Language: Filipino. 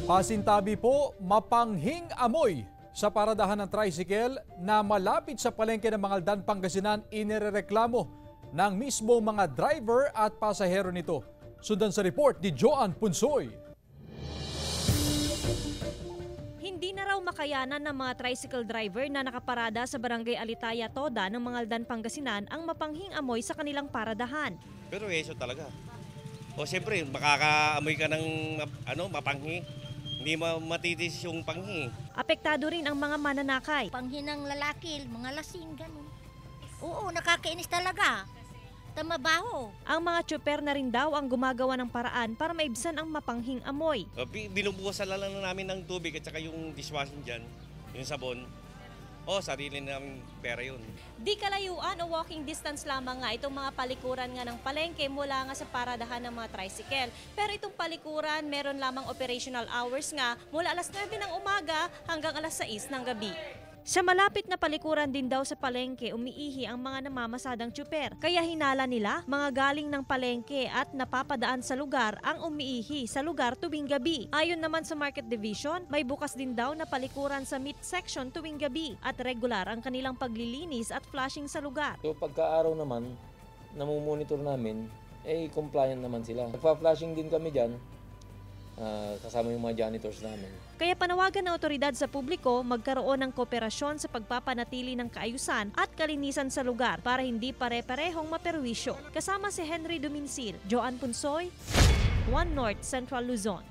Pasintabi po, mapanghing amoy sa paradahan ng tricycle na malapit sa palengke ng Mangaldan, Pangasinan, inirereklamo ng mismo mga driver at pasahero nito. Sundan sa report ni Joan Punsoy. Hindi na raw makayanan ng mga tricycle driver na nakaparada sa barangay Alitaya Toda ng Mangaldan, Pangasinan ang mapanghing amoy sa kanilang paradahan. Pero yeso talaga. O siyempre, makakaamoy ka ng mapanghi. Hindi matitis yung panghi. Apektado rin ang mga mananakay. Panghinang lalaki, mga lasing, ganun. Oo, nakakainis talaga. Tamabaho. Ang mga tsuper na rin daw ang gumagawa ng paraan para maibsan ang mapanghing amoy. Binubuhusan lang namin ng tubig at saka yung dishwashing dyan, yung sabon. O, sarili namin pera yun. Di kalayuan o walking distance lamang nga itong mga palikuran nga ng palengke mula nga sa paradahan ng mga tricycle. Pero itong palikuran, meron lamang operational hours nga mula alas 9 ng umaga hanggang alas 6 ng gabi. Sa malapit na palikuran din daw sa palengke, umiihi ang mga namamasadang tsuper. Kaya hinala nila mga galing ng palengke at napapadaan sa lugar ang umiihi sa lugar tuwing gabi. Ayon naman sa Market Division, may bukas din daw na palikuran sa meat section tuwing gabi at regular ang kanilang paglilinis at flushing sa lugar. So pagka-araw naman, namumonitor namin, compliant naman sila. Nagpa-flushing din kami dyan. Kasama yung mga janitors namin. Kaya panawagan ng otoridad sa publiko magkaroon ng kooperasyon sa pagpapanatili ng kaayusan at kalinisan sa lugar para hindi pare-parehong maperwisyo. Kasama si Henry Duminsil, Joan Punsoy, One North Central Luzon.